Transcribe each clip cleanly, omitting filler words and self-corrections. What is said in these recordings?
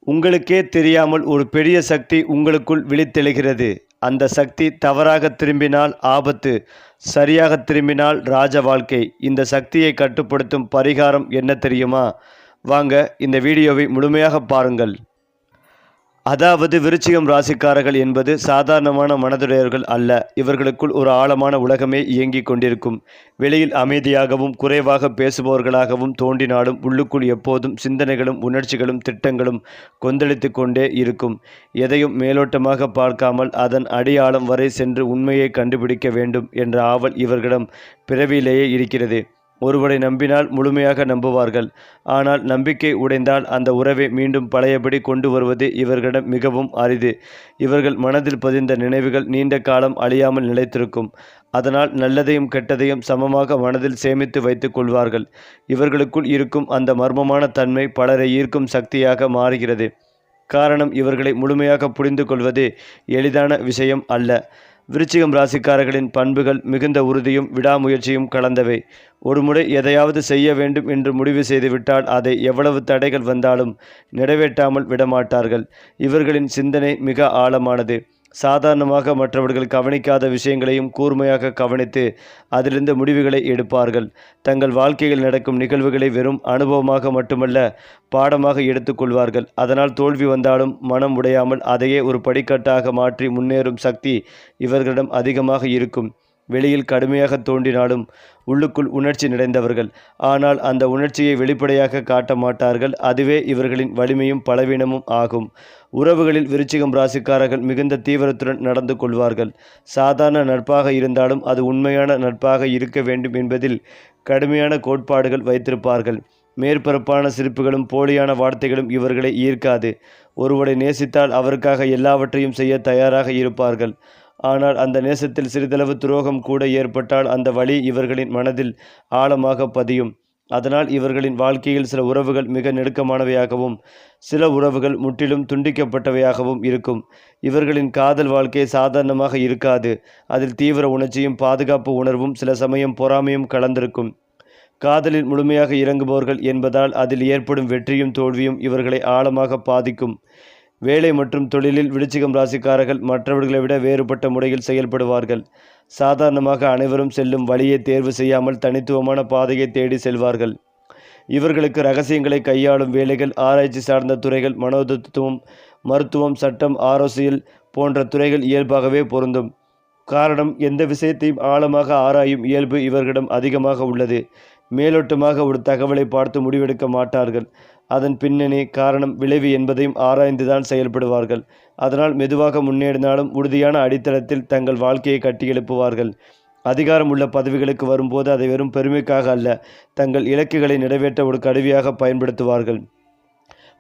உங்களுக்கே தெரியாமல் ஒரு பெரிய சக்தி உங்களுக்குள் விழித்தெழுகிறது. அந்த சக்தி தவறாக திரும்பினால் ஆபத்து, சரியாக திரும்பினால் ராஜ வாழ்க்கை. இந்த சக்தியை கட்டுப்படுத்தும் பரிகாரம் என்ன தெரியுமா? வாங்க இந்த வீடியோவை முழுமையாக பாருங்கள். அதாவது விருச்சிகம் ராசிக்காரர்கள் என்பது சாதாரணமான மனதுடையவர்கள் அல்ல. இவர்களுக்குள் ஒரு ஆழமான உலகமே இயங்கிக் கொண்டிருக்கும். வெளியில் அமைதியாகவும் குறைவாக பேசுபவர்களாகவும் தோன்றினாலும் உள்ளுக்குள் எப்போதும் சிந்தனைகளும் உணர்ச்சிகளும் திட்டங்களும் கொந்தளித்து கொண்டே இருக்கும். எதையும் மேலோட்டமாக பார்க்காமல் அதன் அடியாழம் வரை சென்று உண்மையை கண்டுபிடிக்க வேண்டும் என்ற ஆவல் இவர்களிடம் பிறவியிலேயே இருக்கிறது. ஒருவரை நம்பினால் முழுமையாக நம்புவார்கள். ஆனால் நம்பிக்கை உடைந்தால் அந்த உறவை மீண்டும் பழையபடி கொண்டு வருவது இவர்களிடம் மிகவும் அரிது. இவர்கள் மனதில் பதிந்த நினைவுகள் நீண்ட காலம் அழியாமல் நிலைத்திருக்கும். அதனால் நல்லதையும் கெட்டதையும் சமமாக மனதில் சேமித்து வைத்துக் கொள்வார்கள். இவர்களுக்குள் இருக்கும் அந்த மர்மமான தன்மை பலரை ஈர்க்கும் சக்தியாக மாறுகிறது. காரணம், இவர்களை முழுமையாக புரிந்து கொள்வது எளிதான விஷயம் அல்ல. விருச்சிகம் ராசிக்காரர்களின் பண்புகள் மிகுந்த உறுதியும் விடாமுயற்சியும் கலந்தவை. ஒருமுறை எதையாவது செய்ய வேண்டும் என்று முடிவு செய்துவிட்டால் அதை எவ்வளவு தடைகள் வந்தாலும் நிறைவேற்றாமல் விடமாட்டார்கள். இவர்களின் சிந்தனை மிக ஆழமானது. சாதாரணமாக மற்றவர்கள் கவனிக்காத விஷயங்களையும் கூர்மையாக கவனித்து அதிலிருந்து முடிவுகளை எடுப்பார்கள். தங்கள் வாழ்க்கையில் நடக்கும் நிகழ்வுகளை வெறும் அனுபவமாக மட்டுமல்ல, பாடமாக எடுத்துக்கொள்வார்கள். அதனால் தோல்வி வந்தாலும் மனம் உடையாமல் அதையே ஒரு படிக்கட்டாக மாற்றி முன்னேறும் சக்தி இவர்களிடம் அதிகமாக இருக்கும். வெளியில் கடுமையாக தோன்றினாலும் உள்ளுக்குள் உணர்ச்சி நிறைந்தவர்கள். ஆனால் அந்த உணர்ச்சியை வெளிப்படையாக காட்ட மாட்டார்கள். அதுவே இவர்களின் வலிமையும் பலவீனமும் ஆகும். உறவுகளில் விருச்சிகம் ராசிக்காரர்கள் மிகுந்த தீவிரத்துடன் நடந்து கொள்வார்கள். சாதாரண நட்பாக இருந்தாலும் அது உண்மையான நட்பாக இருக்க வேண்டும் என்பதில் கடுமையான கோட்பாடுகள் வைத்திருப்பார்கள். மேற்பரப்பான சிரிப்புகளும் போலியான வார்த்தைகளும் இவர்களை ஈர்க்காது. ஒருவரை நேசித்தால் அவருக்காக எல்லாவற்றையும் செய்ய தயாராக இருப்பார்கள். ஆனால் அந்த நேசத்தில் சிறிதளவு துரோகம் கூட ஏற்பட்டால் அந்த வலி இவர்களின் மனதில் ஆழமாக பதியும். அதனால் இவர்களின் வாழ்க்கையில் சில உறவுகள் மிக நெருக்கமானவையாகவும் சில உறவுகள் முற்றிலும் துண்டிக்கப்பட்டவையாகவும் இருக்கும். இவர்களின் காதல் வாழ்க்கை சாதாரணமாக இருக்காது. அதில் தீவிர உணர்ச்சியும் பாதுகாப்பு உணர்வும் சில சமயம் பொறாமையும் கலந்திருக்கும். காதலில் முழுமையாக இறங்குபவர்கள் என்பதால் அதில் ஏற்படும் வெற்றியும் தோல்வியும் இவர்களை ஆழமாக பாதிக்கும். வேலை மற்றும் தொழிலில் விருச்சிகம் ராசிக்காரர்கள் மற்றவர்களை விட வேறுபட்ட முறையில் செயல்படுவார்கள். சாதாரணமாக அனைவரும் செல்லும் வழியை தேர்வு செய்யாமல் தனித்துவமான பாதையை தேடி செல்வார்கள். இவர்களுக்கு ரகசியங்களை கையாளும் வேலைகள், ஆராய்ச்சி சார்ந்த துறைகள், மனோதத்துவம், மருத்துவம், சட்டம், ஆரோசியல் போன்ற துறைகள் இயல்பாகவே பொருந்தும். காரணம், எந்த விஷயத்தையும் ஆழமாக ஆராயும் இயல்பு இவர்களிடம் அதிகமாக உள்ளது. மேலோட்டமாக ஒரு தகவலை பார்த்து முடிவெடுக்க மாட்டார்கள். அதன் பின்னணி, காரணம், விளைவு என்பதையும் ஆராய்ந்துதான் செயல்படுவார்கள். அதனால் மெதுவாக முன்னேறினாலும் உறுதியான அடித்தளத்தில் தங்கள் வாழ்க்கையை கட்டியெழுப்புவார்கள். அதிகாரம் உள்ள பதவிகளுக்கு வரும்போது அதை வெறும் பெருமைக்காக அல்ல, தங்கள் இலக்குகளை நிறைவேற்ற ஒரு கருவியாக பயன்படுத்துவார்கள்.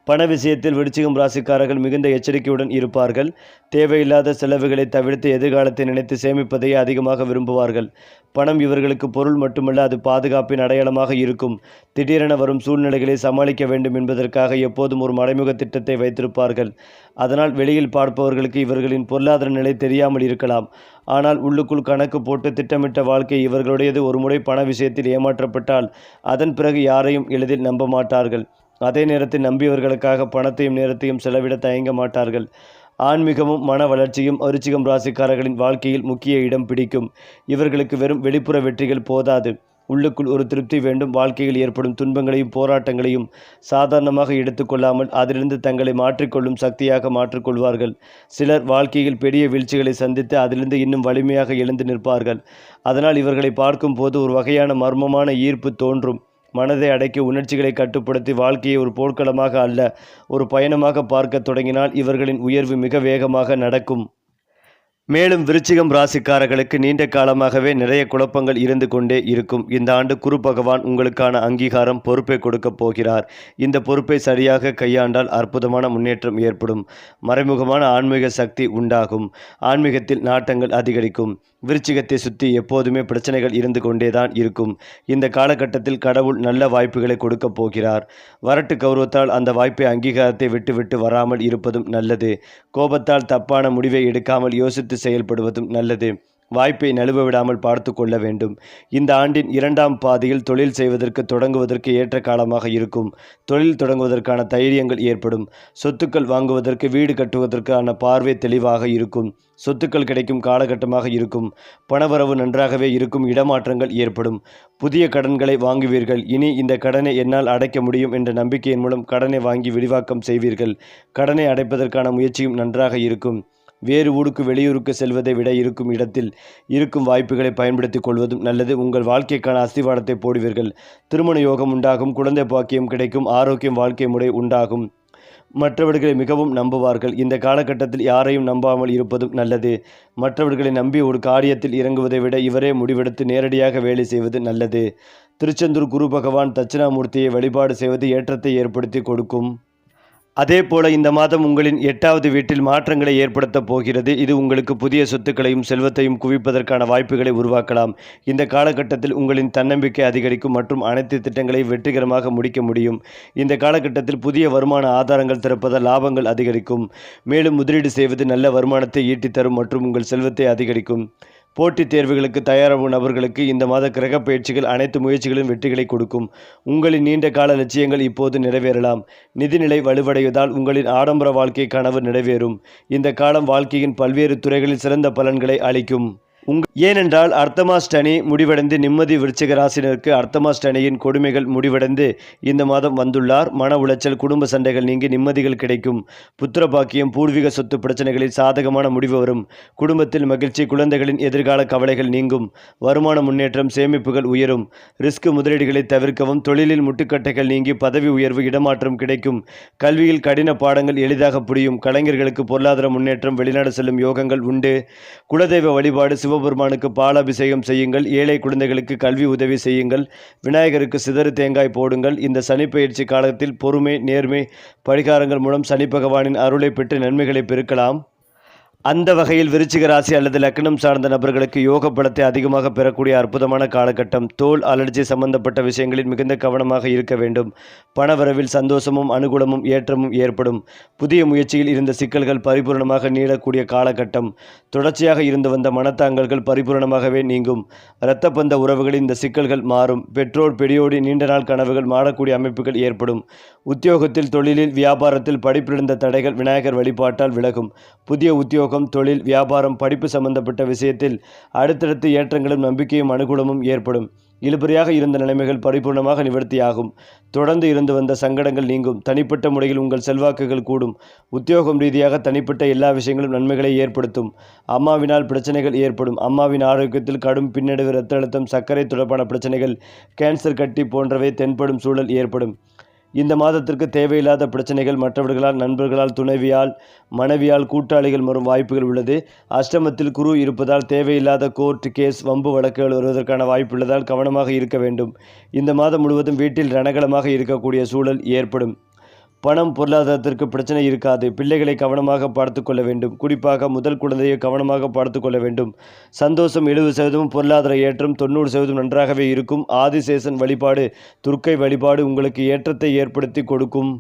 பண விஷயத்தில் விருச்சிகம் ராசிக்காரர்கள் மிகுந்த எச்சரிக்கையுடன் இருப்பார்கள். தேவையில்லாத செலவுகளை தவிர்த்து எதிர்காலத்தை நினைத்து சேமிப்பதையே அதிகமாக விரும்புவார்கள். பணம் இவர்களுக்கு பொருள் மட்டுமல்ல, அது பாதுகாப்பின் அடையாளமாக இருக்கும். திடீரென வரும் சூழ்நிலைகளை சமாளிக்க வேண்டும் என்பதற்காக எப்போதும் ஒரு மறைமுக திட்டத்தை வைத்திருப்பார்கள். அதனால் வெளியில் பார்ப்பவர்களுக்கு இவர்களின் பொருளாதார நிலை தெரியாமல் இருக்கலாம். ஆனால் உள்ளுக்குள் கணக்கு போட்டு திட்டமிட்ட வாழ்க்கை இவர்களுடையது. ஒருமுறை பண விஷயத்தில் ஏமாற்றப்பட்டால் அதன் பிறகு யாரையும் எளிதில் நம்ப மாட்டார்கள். அதே நேரத்தில் நம்பியவர்களுக்காக பணத்தையும் நேரத்தையும் செலவிட தயங்க மாட்டார்கள். ஆன்மீகமும் மன வளர்ச்சியும் விருச்சிகம் ராசிக்காரர்களின் வாழ்க்கையில் முக்கிய இடம் பிடிக்கும். இவர்களுக்கு வெறும் வெளிப்புற வெற்றிகள் போதாது. உள்ளுக்குள் ஒரு திருப்தி வேண்டும். வாழ்க்கையில் ஏற்படும் துன்பங்களையும் போராட்டங்களையும் சாதாரணமாக எடுத்துக்கொள்ளாமல் அதிலிருந்து தங்களை மாற்றிக்கொள்ளும் சக்தியாக மாற்றிக்கொள்வார்கள். சிலர் வாழ்க்கையில் பெரிய வீழ்ச்சிகளை சந்தித்து அதிலிருந்து இன்னும் வலிமையாக எழுந்து நிற்பார்கள். அதனால் இவர்களை பார்க்கும் போது ஒரு வகையான மர்மமான ஈர்ப்பு தோன்றும். மனதை அடக்கி உணர்ச்சிகளை கட்டுப்படுத்தி வாழ்க்கையை ஒரு போர்க்களமாக அல்ல, ஒரு பயணமாக பார்க்க தொடங்கினால் இவர்களின் உயர்வு மிக வேகமாக நடக்கும். மேலும் விருச்சிகம் ராசிக்காரர்களுக்கு நீண்ட காலமாகவே நிறைய குழப்பங்கள் இருந்து கொண்டே இருக்கும். இந்த ஆண்டு குரு பகவான் உங்களுக்கான அங்கீகாரம், பொறுப்பை கொடுக்க போகிறார். இந்த பொறுப்பை சரியாக கையாண்டால் அற்புதமான முன்னேற்றம் ஏற்படும். மறைமுகமான ஆன்மீக சக்தி உண்டாகும். ஆன்மீகத்தில் நாட்டங்கள் அதிகரிக்கும். விருச்சிகத்தை சுற்றி எப்போதுமே பிரச்சனைகள் இருந்து கொண்டேதான் இருக்கும். இந்த காலகட்டத்தில் கடவுள் நல்ல வாய்ப்புகளை கொடுக்க போகிறார். வரட்டு கௌரவத்தால் அந்த வாய்ப்பை, அங்கீகாரத்தை விட்டுவிட்டு வராமல் இருப்பதும் நல்லது. கோபத்தால் தப்பான முடிவை எடுக்காமல் யோசித்து செயல்படுவதும் நல்லது. வாய்ப்பை நழுவ விடாமல் பார்த்து கொள்ள வேண்டும். இந்த ஆண்டின் 2ஆம் பாதியில் தொழில் செய்வதற்கு தொடங்குவதற்கு ஏற்ற காலமாக இருக்கும். தொழில் தொடங்குவதற்கான தைரியங்கள் ஏற்படும். சொத்துக்கள் வாங்குவதற்கு, வீடு கட்டுவதற்கான பார்வை தெளிவாக இருக்கும். சொத்துக்கள் கிடைக்கும் காலகட்டமாக இருக்கும். பணவரவு நன்றாகவே இருக்கும். இடமாற்றங்கள் ஏற்படும். புதிய கடன்களை வாங்குவீர்கள். இனி இந்த கடனை என்னால் அடைக்க முடியும் என்ற நம்பிக்கையின் மூலம் கடனை வாங்கி விரிவாக்கம் செய்வீர்கள். கடனை அடைப்பதற்கான முயற்சியும் நன்றாக இருக்கும். வேறு ஊருக்கு, வெளியூருக்கு செல்வதை விட இருக்கும் இடத்தில் இருக்கும் வாய்ப்புகளை பயன்படுத்திக் கொள்வதும் நல்லது. உங்கள் வாழ்க்கைக்கான அஸ்திவாரத்தை போடுவீர்கள். திருமண யோகம் உண்டாகும். குழந்தை பாக்கியம் கிடைக்கும். ஆரோக்கியம், வாழ்க்கை முறை உண்டாகும். மற்றவர்களை மிகவும் நம்புவார்கள். இந்த காலகட்டத்தில் யாரையும் நம்பாமல் இருப்பதும் நல்லது. மற்றவர்களை நம்பி ஒரு காரியத்தில் இறங்குவதை விட இவரே முடிவெடுத்து நேரடியாக வேலை செய்வது நல்லது. திருச்செந்தூர் குரு பகவான் தட்சிணாமூர்த்தியை வழிபாடு செய்வது ஏற்றத்தை ஏற்படுத்தி கொடுக்கும். அதேபோல இந்த மாதம் உங்களின் 8வது வீட்டில் மாற்றங்களை ஏற்படுத்தப் போகிறது. இது உங்களுக்கு புதிய சொத்துக்களையும் செல்வத்தையும் குவிப்பதற்கான வாய்ப்புகளை உருவாக்கலாம். இந்த காலகட்டத்தில் உங்களின் தன்னம்பிக்கை அதிகரிக்கும் மற்றும் அனைத்து திட்டங்களையும் வெற்றிகரமாக முடிக்க முடியும். இந்த காலகட்டத்தில் புதிய வருமான ஆதாரங்கள் திறப்பதால் லாபங்கள் அதிகரிக்கும். மேலும் முதலீடு செய்வது நல்ல வருமானத்தை ஈட்டித் தரும் மற்றும் உங்கள் செல்வத்தை அதிகரிக்கும். போட்டித் தேர்வுகளுக்கு தயாராகும் நபர்களுக்கு இந்த மாத கிரக பயிற்சிகள் அனைத்து முயற்சிகளும் வெற்றிகளை கொடுக்கும். உங்களின் நீண்ட கால லட்சியங்கள் இப்போது நிறைவேறலாம். நிதிநிலை வலுவடைவதால் உங்களின் ஆடம்பர வாழ்க்கை கனவு நிறைவேறும். இந்த காலம் வாழ்க்கையின் பல்வேறு துறைகளில் சிறந்த பலன்களை அளிக்கும். ஏனென்றால் அர்த்தமாஷ்டனி முடிவடைந்து நிம்மதி. விருச்சிக ராசினருக்கு அர்த்தமாஷ்டனியின் கொடுமைகள் முடிவடைந்து இந்த மாதம் வந்துள்ளார். மன உளைச்சல், குடும்ப சண்டைகள் நீங்கி நிம்மதிகள் கிடைக்கும். புத்திர பாக்கியம், பூர்வீக சொத்து பிரச்சனைகளில் சாதகமான முடிவு வரும். குடும்பத்தில் மகிழ்ச்சி. குழந்தைகளின் எதிர்கால கவலைகள் நீங்கும். வருமான முன்னேற்றம், சேமிப்புகள் உயரும். ரிஸ்க் முதலீடுகளை தவிர்க்கவும். தொழிலில் முட்டுக்கட்டைகள் நீங்கி பதவி உயர்வு, இடமாற்றம் கிடைக்கும். கல்வியில் கடின பாடங்கள் எளிதாக புரியும். கலைஞர்களுக்கு பொருளாதார முன்னேற்றம், வெளிநாடு செல்லும் யோகங்கள் உண்டு. குலதெய்வ வழிபாடு. சிவபெருமானுக்கு பாலாபிஷேகம் செய்யுங்கள். ஏழை குழந்தைகளுக்கு கல்வி உதவி செய்யுங்கள். விநாயகருக்கு சிதறு தேங்காய் போடுங்கள். இந்த சனி பயிற்சி காலத்தில் பொறுமை, நேர்மை பரிகாரங்கள் மூலம் சனி பகவானின் அருளை பெற்று நன்மைகளை பெருக்கலாம். அந்த வகையில் விருச்சிக ராசி அல்லது லக்னம் சார்ந்த நபர்களுக்கு யோக பலத்தை அதிகமாக பெறக்கூடிய அற்புதமான காலகட்டம். தோல் அலர்ஜி சம்பந்தப்பட்ட விஷயங்களில் மிகுந்த கவனமாக இருக்க வேண்டும். பணவரவில் சந்தோஷமும் அனுகூலமும் ஏற்றமும் ஏற்படும். புதிய முயற்சியில் இருந்த சிக்கல்கள் பரிபூர்ணமாக நீளக்கூடிய காலகட்டம். தொடர்ச்சியாக இருந்து வந்த மனத்தாங்கல்கள் பரிபூர்ணமாகவே நீங்கும். இரத்த பந்த உறவுகளில் இந்த சிக்கல்கள் மாறும். பெற்றோர் பெரியோடி நீண்ட நாள் கனவுகள் மாறக்கூடிய அமைப்புகள் ஏற்படும். உத்தியோகத்தில், தொழிலில், வியாபாரத்தில் படிப்பிழந்த தடைகள் விநாயகர் வழிபாட்டால் விலகும். புதிய உத்தியோகம், தொழில், வியாபாரம், படிப்பு சம்பந்தப்பட்ட விஷயத்தில் அடுத்தடுத்து ஏற்றங்களும் நம்பிக்கையும் அனுகூலமும் ஏற்படும். இழுபறியாக இருந்த நிலைமைகள் பரிபூர்ணமாக நிவர்த்தியாகும். தொடர்ந்து இருந்து வந்த சங்கடங்கள் நீங்கும். தனிப்பட்ட முறையில் உங்கள் செல்வாக்குகள் கூடும். உத்தியோகம் ரீதியாக தனிப்பட்ட எல்லா விஷயங்களும் நன்மைகளை ஏற்படுத்தும். அம்மாவினால் பிரச்சனைகள் ஏற்படும். அம்மாவின் ஆரோக்கியத்தில் கடும் பின்னடைவு, இரத்த அழுத்தம், சர்க்கரை தொடர்பான பிரச்சனைகள், கேன்சர் கட்டி போன்றவை தென்படும் சூழல் ஏற்படும். இந்த மாதத்திற்கு தேவையில்லாத பிரச்சனைகள் மற்றவர்களால், நண்பர்களால், துணைவியால், மனைவியால், கூட்டாளிகள் வரும் வாய்ப்புகள் உள்ளது. அஷ்டமத்தில் குரு இருப்பதால் தேவையில்லாத கோர்ட் கேஸ், வம்பு வழக்குகள் வருவதற்கான வாய்ப்புள்ளதால் கவனமாக இருக்க வேண்டும். இந்த மாதம் முழுவதும் வீட்டில் ரணகலமாக இருக்கக்கூடிய சூழல் ஏற்படும். பணம், பொருளாதாரத்திற்கு பிரச்சனை இருக்காது. பிள்ளைகளை கவனமாக பார்த்து கொள்ள வேண்டும். குறிப்பாக முதல் குழந்தையை கவனமாக பார்த்து கொள்ள வேண்டும். சந்தோஷம் 70%, பொருளாதார ஏற்றம் 90% நன்றாகவே இருக்கும். ஆதிசேஷன் வழிபாடு, துர்க்கை வழிபாடு உங்களுக்கு ஏற்றத்தை ஏற்படுத்தி கொடுக்கும்.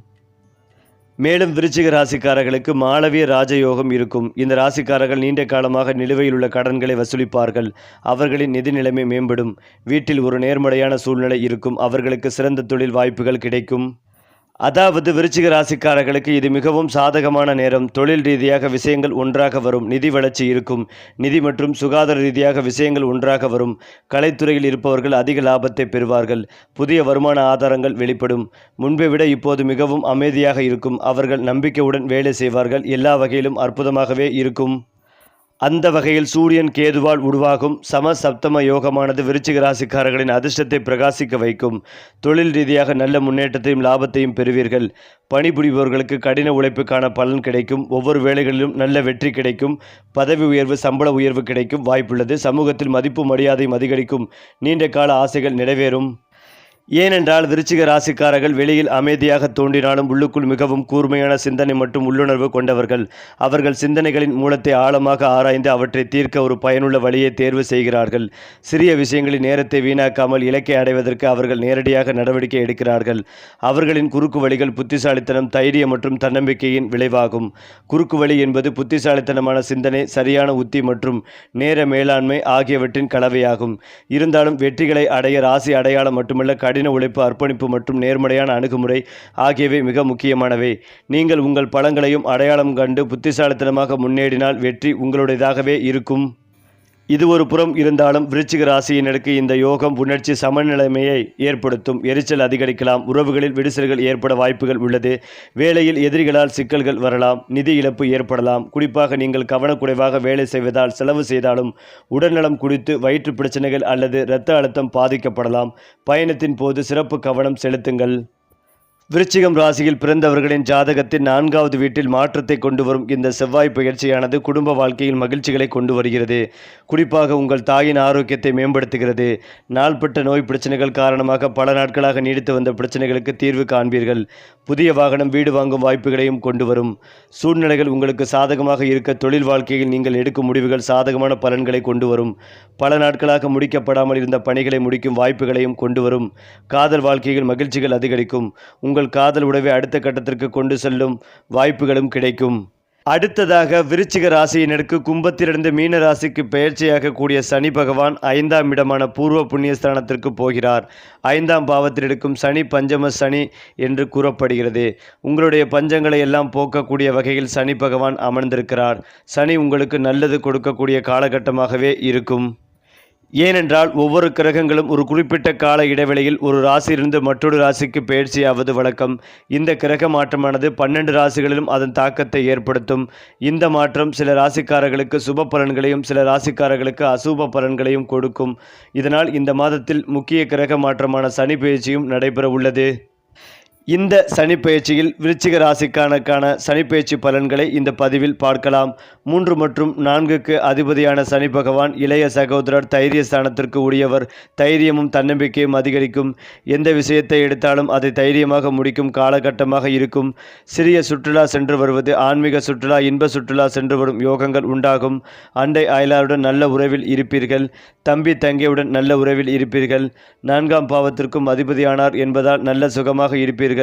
மேலும் விருச்சிக ராசிக்காரர்களுக்கு மாளவிய ராஜயோகம் இருக்கும். இந்த ராசிக்காரர்கள் நீண்ட காலமாக நிலுவையில் உள்ள கடன்களை வசூலிப்பார்கள். அவர்களின் நிதி நிலைமை மேம்படும். வீட்டில் ஒரு நேர்மறையான சூழ்நிலை இருக்கும். அவர்களுக்கு சிறந்த தொழில் வாய்ப்புகள் கிடைக்கும். அதாவது விருச்சிக ராசிக்காரர்களுக்கு இது மிகவும் சாதகமான நேரம். தொழில் ரீதியாக விஷயங்கள் ஒன்றாக வரும். நிதி வளர்ச்சி இருக்கும். நிதி மற்றும் சுகாதார ரீதியாக விஷயங்கள் ஒன்றாக வரும். கலைத்துறையில் இருப்பவர்கள் அதிக லாபத்தை பெறுவார்கள். புதிய வருமான ஆதாரங்கள் வெளிப்படும். முன்பை விட இப்போது மிகவும் அமைதியாக இருக்கும். அவர்கள் நம்பிக்கையுடன் வேலை செய்வார்கள். எல்லா வகையிலும் அற்புதமாகவே இருக்கும். அந்த வகையில் சூரியன் கேதுவால் உருவாகும் சமசப்தம யோகமானது விருச்சிக ராசிக்காரர்களின் அதிர்ஷ்டத்தை பிரகாசிக்க வைக்கும். தொழில் ரீதியாக நல்ல முன்னேற்றத்தையும் லாபத்தையும் பெறுவீர்கள். பணிபுரிபவர்களுக்கு கடின உழைப்புக்கான பலன் கிடைக்கும். ஒவ்வொரு வேலைகளிலும் நல்ல வெற்றி கிடைக்கும். பதவி உயர்வு, சம்பள உயர்வு கிடைக்கும் வாய்ப்புள்ளது. சமூகத்தில் மதிப்பு மரியாதையும் அதிகரிக்கும். நீண்ட கால ஆசைகள் நிறைவேறும். ஏனென்றால் விருச்சிக ராசிக்காரர்கள் வெளியில் அமைதியாக தோன்றினாலும் உள்ளுக்குள் மிகவும் கூர்மையான சிந்தனை மற்றும் உள்ளுணர்வு கொண்டவர்கள். அவர்கள் சிந்தனைகளின் மூலத்தை ஆழமாக ஆராய்ந்து அவற்றை தீர்க்க ஒரு பயனுள்ள வழியை தேர்வு செய்கிறார்கள். சிறிய விஷயங்களில் நேரத்தை வீணாக்காமல் இலக்கை அடைவதற்கு அவர்கள் நேரடியாக நடவடிக்கை எடுக்கிறார்கள். அவர்களின் குறுக்கு வழிகள் புத்திசாலித்தனம், தைரியம் மற்றும் தன்னம்பிக்கையின் விளைவாகும். குறுக்கு வழி என்பது புத்திசாலித்தனமான சிந்தனை, சரியான உத்தி மற்றும் நேர மேலாண்மை ஆகியவற்றின் கலவையாகும். இருந்தாலும் வெற்றிகளை அடைய ராசி அடையாளம் மட்டுமல்ல, கடின உழைப்பு, அர்ப்பணிப்பு மற்றும் நேர்மறையான அணுகுமுறை ஆகியவை மிக முக்கியமானவை. நீங்கள் உங்கள் பலங்களையும் அடையாளம் கண்டு புத்திசாலித்தனமாக முன்னேறினால் வெற்றி உங்களுடையதாகவே இருக்கும். இது ஒரு புறம் இருந்தாலும் விருச்சிக ராசியினருக்கு இந்த யோகம் உணர்ச்சி சமநிலைமையை ஏற்படுத்தும். எரிச்சல் அதிகரிக்கலாம், உறவுகளில் விரிசல்கள் ஏற்பட வாய்ப்புகள் உள்ளது, வேலையில் எதிரிகளால் சிக்கல்கள் வரலாம், நிதி இழப்பு ஏற்படலாம். குறிப்பாக நீங்கள் கவனக்குறைவாக வேலை செய்வதால் செலவு செய்தாலும் உடல்நலம் குறித்து வயிற்று பிரச்சனைகள் அல்லது இரத்த அழுத்தம் பாதிக்கப்படலாம். பயணத்தின் போது சிறப்பு கவனம் செலுத்துங்கள். விருச்சிகம் ராசியில் பிறந்தவர்களின் ஜாதகத்தின் 4வது வீட்டில் மாற்றத்தை கொண்டு வரும் இந்த செவ்வாய் பயிற்சியானது குடும்ப வாழ்க்கையில் மகிழ்ச்சிகளை கொண்டு வருகிறது. குறிப்பாக உங்கள் தாயின் ஆரோக்கியத்தை மேம்படுத்துகிறது. நாள்பட்ட நோய் பிரச்சனைகள் காரணமாக பல நாட்களாக நீடித்து வந்த பிரச்சனைகளுக்கு தீர்வு காண்பீர்கள். புதிய வாகனம், வீடு வாங்கும் வாய்ப்புகளையும் கொண்டு வரும். சூழ்நிலைகள் உங்களுக்கு சாதகமாக இருக்க தொழில் வாழ்க்கையில் நீங்கள் எடுக்கும் முடிவுகள் சாதகமான பலன்களை கொண்டு வரும். பல நாட்களாக முடிக்கப்படாமல் இருந்த பணிகளை முடிக்கும் வாய்ப்புகளையும் கொண்டு வரும். காதல் வாழ்க்கையில் மகிழ்ச்சிகள் அதிகரிக்கும். உங்கள் காதல் உறவை அடுத்த கட்டத்திற்கு கொண்டு செல்லும் வாய்ப்புகளும் கிடைக்கும். அடுத்ததாக விருச்சிக ராசியினருக்கு கும்பத்திலிருந்து மீன ராசிக்கு பெயர்ச்சியாக கூடிய சனி பகவான் 5ஆம் இடமான பூர்வ புண்ணியஸ்தானத்திற்கு போகிறார். 5ஆம் பாவத்தில் இருக்கும் சனி பஞ்சம சனி என்று கூறப்படுகிறது. உங்களுடைய பஞ்சங்களை எல்லாம் போக்கக்கூடிய வகையில் சனி பகவான் அமர்ந்திருக்கிறார். சனி உங்களுக்கு நல்லது கொடுக்கக்கூடிய காலகட்டமாகவே இருக்கும். ஏனென்றால் ஒவ்வொரு கிரகங்களும் ஒரு குறிப்பிட்ட கால இடைவெளியில் ஒரு ராசியிலிருந்து மற்றொரு ராசிக்கு பெயர்ச்சியாவது வழக்கம். இந்த கிரக மாற்றமானது 12 ராசிகளிலும் அதன் தாக்கத்தை ஏற்படுத்தும். இந்த மாற்றம் சில ராசிக்காரர்களுக்கு சுப பலன்களையும் சில ராசிக்காரர்களுக்கு அசுப பலன்களையும் கொடுக்கும். இதனால் இந்த மாதத்தில் முக்கிய கிரக மாற்றமான சனி பெயர்ச்சியும் நடைபெற உள்ளது. இந்த சனி பெயர்ச்சியில் விருச்சிக ராசிக்கான சனி பெயர்ச்சி பலன்களை இந்த பதிவில் பார்க்கலாம். 3 மற்றும் 4க்கு அதிபதியான சனி பகவான் இளைய சகோதரர், தைரிய ஸ்தானத்திற்கு உரியவர். தைரியமும் தன்னம்பிக்கையும் அதிகரிக்கும். எந்த விஷயத்தை எடுத்தாலும் அதை தைரியமாக முடிக்கும் காலகட்டமாக இருக்கும். சிறிய சுற்றுலா சென்று வருவது, ஆன்மீக சுற்றுலா, இன்ப சுற்றுலா சென்று வரும் யோகங்கள் உண்டாகும். அண்டை அயலாருடன் நல்ல உறவில் இருப்பீர்கள். தம்பி தங்கையுடன் நல்ல உறவில் இருப்பீர்கள். 4ஆம் பாவத்திற்கும் அதிபதியானார் என்பதால் நல்ல சுகமாக இருப்பீர்கள்.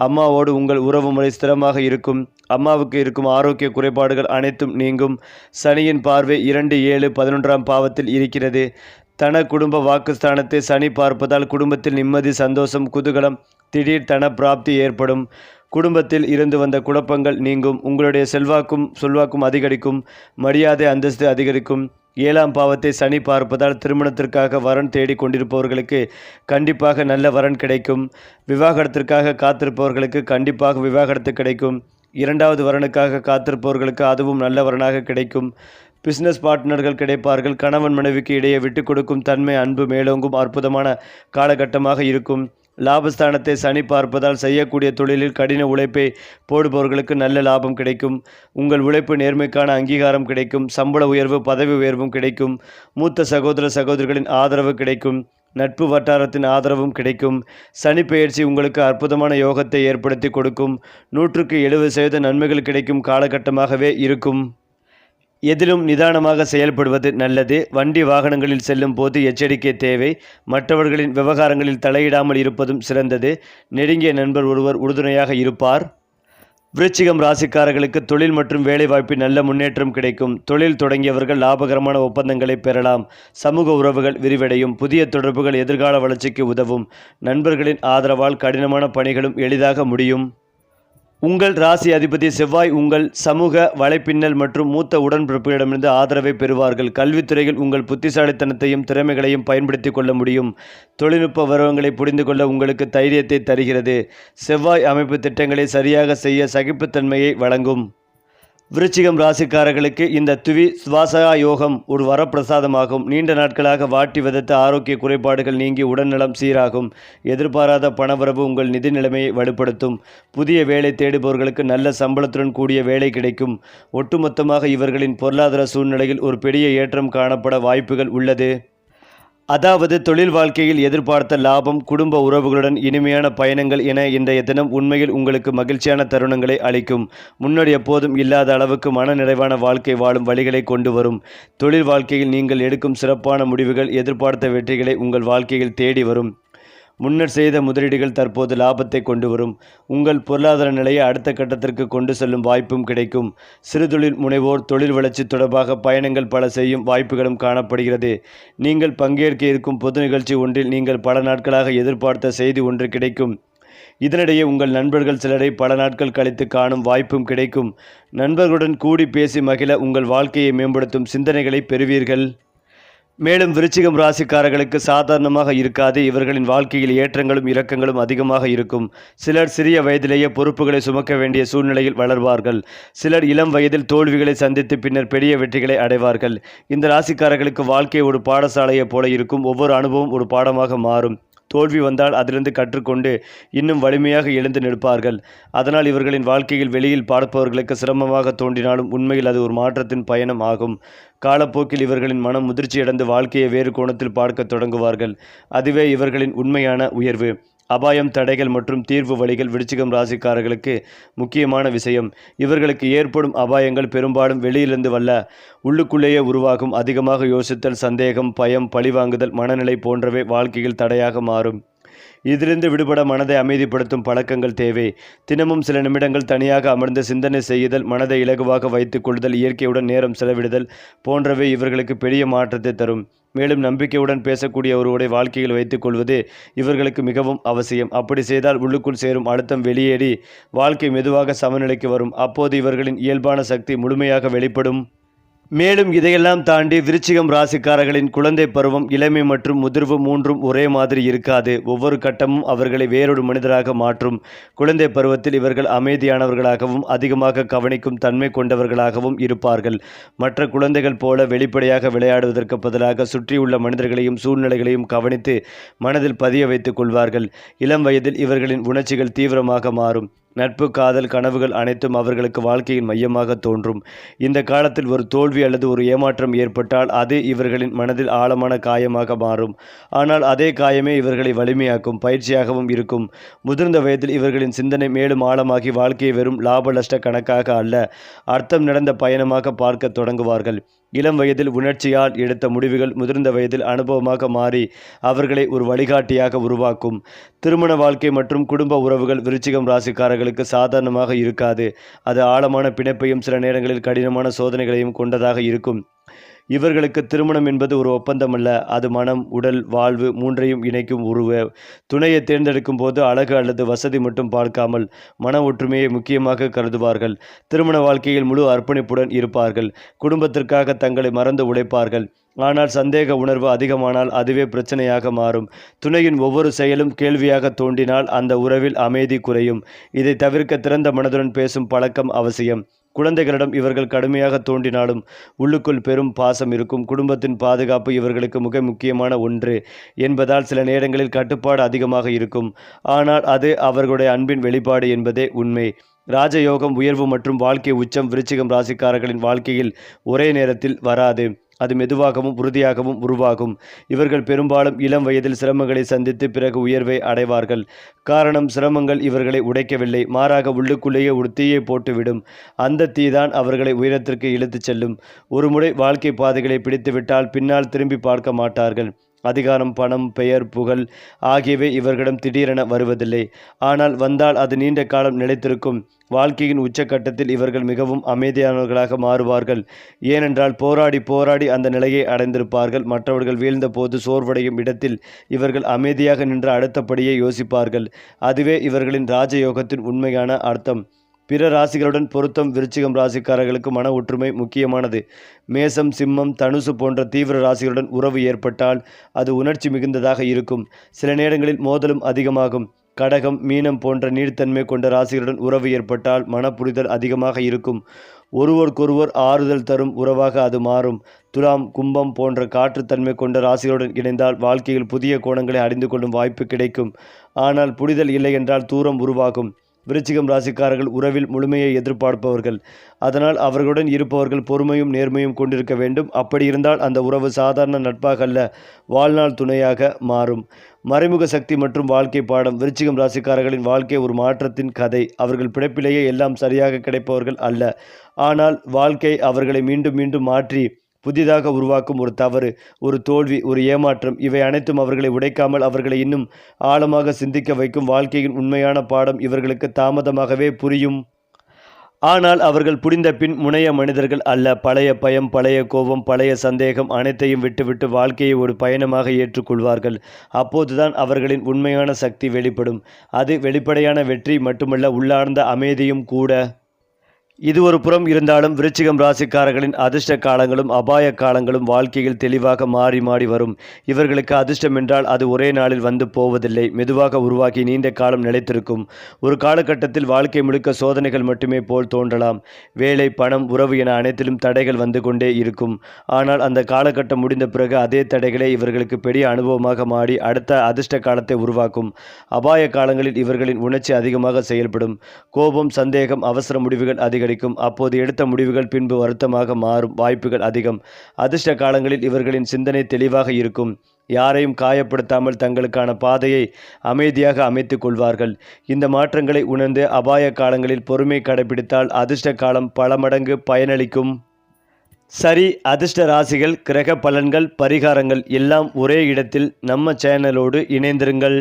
அம்மாவோடு உங்கள் உறவு முறை ஸ்திரமாக இருக்கும். அம்மாவுக்கு இருக்கும் ஆரோக்கிய குறைபாடுகள் அனைத்தும் நீங்கும். சனியின் பார்வை 2, 7, 11ஆம் பாவத்தில் இருக்கிறது. தன குடும்ப வாக்குஸ்தானத்தை சனி பார்ப்பதால் குடும்பத்தில் நிம்மதி, சந்தோஷம், குதூகலம், திடீர் தன பிராப்தி ஏற்படும். குடும்பத்தில் இருந்து வந்த குழப்பங்கள் நீங்கும். உங்களுடைய சொல்வாக்கும் அதிகரிக்கும். மரியாதை, அந்தஸ்து அதிகரிக்கும். 7ஆம் பாவத்தை சனி பார்ப்பதால் திருமணத்திற்காக வரன் தேடி கொண்டிருப்பவர்களுக்கு கண்டிப்பாக நல்ல வரன் கிடைக்கும். விவாகரத்திற்காக காத்திருப்பவர்களுக்கு கண்டிப்பாக விவாகரத்து கிடைக்கும். 2வது வரனுக்காக காத்திருப்பவர்களுக்கு அதுவும் நல்ல வரனாக கிடைக்கும். பிஸ்னஸ் பார்ட்னர்கள் கிடைப்பார்கள். கணவன் மனைவிக்கு இடையே விட்டு கொடுக்கும் தன்மை, அன்பு மேலோங்கும் அற்புதமான காலகட்டமாக இருக்கும். லாபஸ்தானத்தை சனி பார்ப்பதால் செய்யக்கூடிய தொழிலில் கடின உழைப்பை போடுபவர்களுக்கு நல்ல லாபம் கிடைக்கும். உங்கள் உழைப்பு நேர்மைக்கான அங்கீகாரம் கிடைக்கும். சம்பள உயர்வு, பதவி உயர்வும் கிடைக்கும். மூத்த சகோதர சகோதரிகளின் ஆதரவு கிடைக்கும். நட்பு வட்டாரத்தின் ஆதரவும் கிடைக்கும். சனி பெயர்ச்சி உங்களுக்கு அற்புதமான யோகத்தை ஏற்படுத்தி கொடுக்கும். 100க்கு 70% நன்மைகள் கிடைக்கும் காலகட்டமாகவே இருக்கும். எதிலும் நிதானமாக செயல்படுவது நல்லது. வண்டி வாகனங்களில் செல்லும் போது எச்சரிக்கை தேவை. மற்றவர்களின் விவகாரங்களில் தலையிடாமல் இருப்பதும் சிறந்தது. நெருங்கிய நண்பர் ஒருவர் உறுதுணையாக இருப்பார். விருச்சிகம் ராசிக்காரர்களுக்கு தொழில் மற்றும் வேலைவாய்ப்பில் நல்ல முன்னேற்றம் கிடைக்கும். தொழில் தொடங்கியவர்கள் லாபகரமான ஒப்பந்தங்களை பெறலாம். சமூக உறவுகள் விரிவடையும். புதிய தொடர்புகள் எதிர்கால வளர்ச்சிக்கு உதவும். நண்பர்களின் ஆதரவால் கடினமான பணிகளும் எளிதாக முடியும். உங்கள் ராசி அதிபதி செவ்வாய் உங்கள் சமூக வலைப்பின்னல் மற்றும் மூத்த உடன்பிறப்புகளிடமிருந்து ஆதரவை பெறுவார்கள். கல்வித்துறையில் உங்கள் புத்திசாலித்தனத்தையும் திறமைகளையும் பயன்படுத்தி கொள்ள முடியும். தொழில்நுட்ப விவரங்களை புரிந்து கொள்ள உங்களுக்கு தைரியத்தை தருகிறது. செவ்வாய் அமைப்பு திட்டங்களை சரியாக செய்ய சகிப்புத்தன்மையை வழங்கும். விருச்சிகம் ராசிக்காரர்களுக்கு இந்த துவி சுவாசா யோகம் ஒரு வரப்பிரசாதமாகும். நீண்ட நாட்களாக வாட்டி விதத்த ஆரோக்கிய குறைபாடுகள் நீங்கி உடல்நலம் சீராகும். எதிர்பாராத பணவரவு உங்கள் நிதி நிலைமையை வலுப்படுத்தும். புதிய வேலை தேடுபவர்களுக்கு நல்ல சம்பளத்துடன் கூடிய வேலை கிடைக்கும். ஒட்டுமொத்தமாக இவர்களின் பொருளாதார சூழ்நிலையில் ஒரு பெரிய ஏற்றம் காணப்பட வாய்ப்புகள் உள்ளது. அதாவது தொழில் வாழ்க்கையில் எதிர்பார்த்த லாபம், குடும்ப உறவுகளுடன் இனிமையான பயணங்கள் என இன்றைய தினம் உண்மையில் உங்களுக்கு மகிழ்ச்சியான தருணங்களை அளிக்கும். முன்னாடி எப்போதும் இல்லாத அளவுக்கு மன நிறைவான வாழ்க்கை வாழும் வழிகளை கொண்டு வரும். தொழில் வாழ்க்கையில் நீங்கள் எடுக்கும் சிறப்பான முடிவுகள் எதிர்பார்த்த வெற்றிகளை உங்கள் வாழ்க்கையில் தேடி வரும். முன்னர் செய்த முதலீடுகள் தற்போது லாபத்தை கொண்டு வரும். உங்கள் பொருளாதார நிலையை அடுத்த கட்டத்திற்கு கொண்டு செல்லும் வாய்ப்பும் கிடைக்கும். சிறுதொழில் முனைவோர் தொழில் வளர்ச்சி தொடர்பாக பயணங்கள் பல செய்யும் வாய்ப்புகளும் காணப்படுகிறது. நீங்கள் பங்கேற்க இருக்கும் பொது நிகழ்ச்சி ஒன்றில் நீங்கள் பல நாட்களாக எதிர்பார்த்த செய்தி ஒன்று கிடைக்கும். இதனிடையே உங்கள் நண்பர்கள் சிலரை பல நாட்கள் கழித்து காணும் வாய்ப்பும் கிடைக்கும். நண்பர்களுடன் கூடி பேசி மகிழ உங்கள் வாழ்க்கையை மேம்படுத்தும் சிந்தனைகளை பெறுவீர்கள். மேலும் விருச்சிகம் ராசிக்காரர்களுக்கு சாதாரணமாக இருக்காது. இவர்களின் வாழ்க்கையில் ஏற்றங்களும் இறக்கங்களும் அதிகமாக இருக்கும். சிலர் சிறிய வயதிலேயே பொறுப்புகளை சுமக்க வேண்டிய சூழ்நிலையில் வளர்வார்கள். சிலர் இளம் வயதில் தோல்விகளை சந்தித்து பின்னர் பெரிய வெற்றிகளை அடைவார்கள். இந்த ராசிக்காரர்களுக்கு வாழ்க்கை ஒரு பாடசாலையைப் போல இருக்கும். ஒவ்வொரு அனுபவம் ஒரு பாடமாக மாறும். தோல்வி வந்தால் அதிலிருந்து கற்றுக்கொண்டு இன்னும் வலிமையாக எழுந்து நிற்பார்கள். அதனால் இவர்களின் வாழ்க்கையில் வெளியில் பார்ப்பவர்களுக்கு சிரமமாக தோன்றினாலும் உண்மையில் அது ஒரு மாற்றத்தின் பயணம் ஆகும். காலப்போக்கில் இவர்களின் மனம் முதிர்ச்சியடைந்து வாழ்க்கையை வேறு கோணத்தில் பார்க்க தொடங்குவார்கள். அதுவே இவர்களின் உண்மையான உயர்வு. அபாயம், தடைகள் மற்றும் தீர்வு வழிகள் விருச்சிகம் ராசிக்காரர்களுக்கு முக்கியமான விஷயம். இவர்களுக்கு ஏற்படும் அபாயங்கள் பெரும்பாலும் வெளியிலிருந்து வல்ல, உள்ளுக்குள்ளேயே உருவாகும். அதிகமாக யோசித்தல், சந்தேகம், பயம், பழிவாங்குதல், மனநிலை போன்றவை வாழ்க்கையில் தடையாக மாறும். இதிலிருந்து விடுபட மனதை அமைதிப்படுத்தும் பழக்கங்கள் தேவை. தினமும் சில நிமிடங்கள் தனியாக அமர்ந்து சிந்தனை செய்யுதல், மனதை இலகுவாக வைத்துக் கொள்ளுதல், இயற்கையுடன் நேரம் செலவிடுதல் போன்றவை இவர்களுக்கு பெரிய மாற்றத்தை தரும். மேலும் நம்பிக்கையுடன் பேசக்கூடிய ஒருவரை வாழ்க்கையில் வைத்துக் கொள்வது இவர்களுக்கு மிகவும் அவசியம். அப்படி செய்தால் உள்ளுக்குள் சேரும் அழுத்தம் வெளியேறி வாழ்க்கை மெதுவாக சமநிலைக்கு வரும். அப்போது இவர்களின் இயல்பான சக்தி முழுமையாக வெளிப்படும். மேலும் இதையெல்லாம் தாண்டி விருச்சிகம் ராசிக்காரர்களின் குழந்தை பருவம், இளமை மற்றும் முதிர்வு மூன்றும் ஒரே மாதிரி இருக்காது. ஒவ்வொரு கட்டமும் அவர்களை வேறொரு மனிதராக மாற்றும். குழந்தை பருவத்தில் இவர்கள் அமைதியானவர்களாகவும் அதிகமாக கவனிக்கும் தன்மை கொண்டவர்களாகவும் இருப்பார்கள். மற்ற குழந்தைகள் போல வெளிப்படையாக விளையாடுவதற்கு பதிலாக சுற்றியுள்ள மனிதர்களையும் சூழ்நிலைகளையும் கவனித்து மனதில் பதிய வைத்துக் கொள்வார்கள். இளம் வயதில் இவர்களின் உணர்ச்சிகள் தீவிரமாக மாறும். நட்பு, காதல், கனவுகள் அனைத்தும் அவர்களுக்கு வாழ்க்கையின் மையமாக தோன்றும். இந்த காலத்தில் ஒரு தோல்வி அல்லது ஒரு ஏமாற்றம் ஏற்பட்டால் அது இவர்களின் மனதில் ஆழமான காயமாக மாறும். ஆனால் அதே காயமே இவர்களை வலிமையாக்கும் பயிற்சியாகவும் இருக்கும். முதிர்ந்த வயதில் இவர்களின் சிந்தனை மேலும் ஆழமாகி வாழ்க்கையை வெறும் லாப நஷ்ட கணக்காக அல்ல, அர்த்தம் நடந்த பயணமாக பார்க்க தொடங்குவார்கள். இளம் வயதில் உணர்ச்சியால் எடுத்த முடிவுகள் முதிர்ந்த வயதில் அனுபவமாக மாறி அவர்களை ஒரு வழிகாட்டியாக உருவாக்கும். திருமண வாழ்க்கை மற்றும் குடும்ப உறவுகள் விருச்சிகம் ராசிக்காரர்களுக்கு சாதாரணமாக இருக்காது. அது ஆழமான பிணைப்பையும் சில நேரங்களில் கடினமான சோதனைகளையும் கொண்டதாக இருக்கும். இவர்களுக்கு திருமணம் என்பது ஒரு ஒப்பந்தம் அல்ல, அது மனம், உடல், வாழ்வு மூன்றையும் இணைக்கும் உருவ. துணையை தேர்ந்தெடுக்கும் போது அழகு அல்லது வசதி மட்டும் பார்க்காமல் மன ஒற்றுமையை முக்கியமாக கருதுவார்கள். திருமண வாழ்க்கையில் முழு அர்ப்பணிப்புடன் இருப்பார்கள். குடும்பத்திற்காக தங்களை மறந்து உழைப்பார்கள். ஆனால் சந்தேக உணர்வு அதிகமானால் அதுவே பிரச்சனையாக மாறும். துணையின் ஒவ்வொரு செயலும் கேள்வியாக தோன்றினால் அந்த உறவில் அமைதி குறையும். இதை தவிர்க்க திறந்த மனதுடன் பேசும் பழக்கம் அவசியம். குழந்தைகளிடம் இவர்கள் கடுமையாக தோன்றினாலும் உள்ளுக்குள் பெரும் பாசம் இருக்கும். குடும்பத்தின் பாதுகாப்பு இவர்களுக்கு மிக முக்கியமான ஒன்று என்பதால் சில நேரங்களில் கட்டுப்பாடு அதிகமாக இருக்கும். ஆனால் அது அவர்களுடைய அன்பின் வெளிப்பாடு என்பதே உண்மை. ராஜயோகம், உயர்வு மற்றும் வாழ்க்கை உச்சம் விருச்சிகம் ராசிக்காரர்களின் வாழ்க்கையில் ஒரே நேரத்தில் வராது. அது மெதுவாகவும் உறுதியாகவும் உருவாகும். இவர்கள் பெரும்பாலும் இளம் வயதில் சிரமங்களை சந்தித்து பிறகு உயர்வை அடைவார்கள். காரணம், சிரமங்கள் இவர்களை உடைக்கவில்லை, மாறாக உள்ளுக்குள்ளேயே ஒரு தீயை போட்டுவிடும். அந்த தீதான் அவர்களை உயரத்திற்கு இழுத்துச் செல்லும். ஒருமுறை வாழ்க்கை பாதைகளை பிடித்துவிட்டால் பின்னால் திரும்பி பார்க்க மாட்டார்கள். அதிகாரம், பணம், பெயர், புகழ் ஆகியவை இவர்களிடம் திடீரென வருவதில்லை. ஆனால் வந்தால் அது நீண்ட காலம் நிலைத்திருக்கும். வாழ்க்கையின் உச்சக்கட்டத்தில் இவர்கள் மிகவும் அமைதியானவர்களாக மாறுவார்கள். ஏனென்றால் போராடி போராடி அந்த நிலையை அடைந்திருப்பார்கள். மற்றவர்கள் வீழ்ந்த போது சோர்வடையும் இடத்தில் இவர்கள் அமைதியாக நின்று அடுத்தபடியே யோசிப்பார்கள். அதுவே இவர்களின் ராஜயோகத்தின் உண்மையான அர்த்தம். பிற ராசிகளுடன் பொருத்தம் விருச்சிகம் ராசிக்காரர்களுக்கு மன ஒற்றுமை முக்கியமானது. மேசம், சிம்மம், தனுசு போன்ற தீவிர ராசிகளுடன் உறவு ஏற்பட்டால் அது உணர்ச்சி மிகுந்ததாக இருக்கும். சில நேரங்களில் மோதலும் அதிகமாகும். கடகம், மீனம் போன்ற நீர்த்தன்மை கொண்ட ராசிகளுடன் உறவு ஏற்பட்டால் மனப்புரிதல் அதிகமாக இருக்கும். ஒருவருக்கொருவர் ஆறுதல் தரும் உறவாக அது மாறும். துலாம், கும்பம் போன்ற காற்றுத்தன்மை கொண்ட ராசிகளுடன் இணைந்தால் வாழ்க்கையில் புதிய கோணங்களை அறிந்து கொள்ளும் வாய்ப்பு கிடைக்கும். ஆனால் புரிதல் இல்லை என்றால் தூரம் உருவாகும். விருச்சிகம் ராசிக்காரர்கள் உறவில் முழுமையை எதிர்பார்ப்பவர்கள். அதனால் அவர்களுடன் இருப்பவர்கள் பொறுமையும் நேர்மையும் கொண்டிருக்க வேண்டும். அப்படி இருந்தால் அந்த உறவு சாதாரண நட்பாக அல்ல, வாழ்நாள் துணையாக மாறும். மறைமுக சக்தி மற்றும் வாழ்க்கை பாடம். விருச்சிகம் ராசிக்காரர்களின் வாழ்க்கை ஒரு மாற்றத்தின் கதை. அவர்கள் பிறப்பிலேயே எல்லாம் சரியாக கிடைப்பவர்கள் அல்ல. ஆனால் வாழ்க்கை அவர்களை மீண்டும் மீண்டும் மாற்றி புதிதாக உருவாக்கும் ஒரு தவறு, ஒரு தோல்வி, ஒரு ஏமாற்றம், இவை அனைத்தும் அவர்களை உடைக்காமல் அவர்களை இன்னும் ஆழமாக சிந்திக்க வைக்கும். வாழ்க்கையின் உண்மையான பாடம் இவர்களுக்கு தாமதமாகவே புரியும். ஆனால் அவர்கள் புரிந்த பின் முனைய மனிதர்கள் அல்ல. பழைய பயம், பழைய கோபம், பழைய சந்தேகம் அனைத்தையும் விட்டுவிட்டு வாழ்க்கையை ஒரு பயணமாக ஏற்றுக்கொள்வார்கள். அப்போதுதான் அவர்களின் உண்மையான சக்தி வெளிப்படும். அது வெளிப்படையான வெற்றி மட்டுமல்ல, உள்ளார்ந்த அமைதியும் கூட. இது ஒரு புறம் இருந்தாலும் விருச்சிகம் ராசிக்காரர்களின் அதிர்ஷ்ட காலங்களும் அபாய காலங்களும் வாழ்க்கையில் தெளிவாக மாறி மாறி வரும். இவர்களுக்கு அதிர்ஷ்டம் என்றால் அது ஒரே நாளில் வந்து போவதில்லை, மெதுவாக உருவாக்கி நீண்ட காலம் நிலைத்திருக்கும். ஒரு காலகட்டத்தில் வாழ்க்கை முழுக்க சோதனைகள் மட்டுமே போல் தோன்றலாம். வேலை, பணம், உறவு என அனைத்திலும் தடைகள் வந்து கொண்டே இருக்கும். ஆனால் அந்த காலகட்டம் முடிந்த பிறகு அதே தடைகளே இவர்களுக்கு பெரிய அனுபவமாக மாறி அடுத்த அதிர்ஷ்ட காலத்தை உருவாக்கும். அபாய காலங்களில் இவர்களின் உணர்ச்சி அதிகமாக செயல்படும். கோபம், சந்தேகம், அவசர முடிவுகள் அதிகரிக்கும். அப்போது எடுத்த முடிவுகள் பின்பு வருத்தமாக மாறும் வாய்ப்புகள் அதிகம். அதிர்ஷ்ட காலங்களில் இவர்களின் சிந்தனை தெளிவாக இருக்கும். யாரையும் காயப்படுத்தாமல் தங்களுக்கான பாதையை அமைதியாக அமைத்துக் கொள்வார்கள். இந்த மாற்றங்களை உணர்ந்து அபாய காலங்களில் பொறுமை கடைபிடித்தால் அதிர்ஷ்ட காலம் பல மடங்கு பயனளிக்கும். சரி, அதிர்ஷ்ட ராசிகள், கிரக பலன்கள், பரிகாரங்கள் எல்லாம் ஒரே இடத்தில் நம்ம சேனலோடு இணைந்திருங்கள்.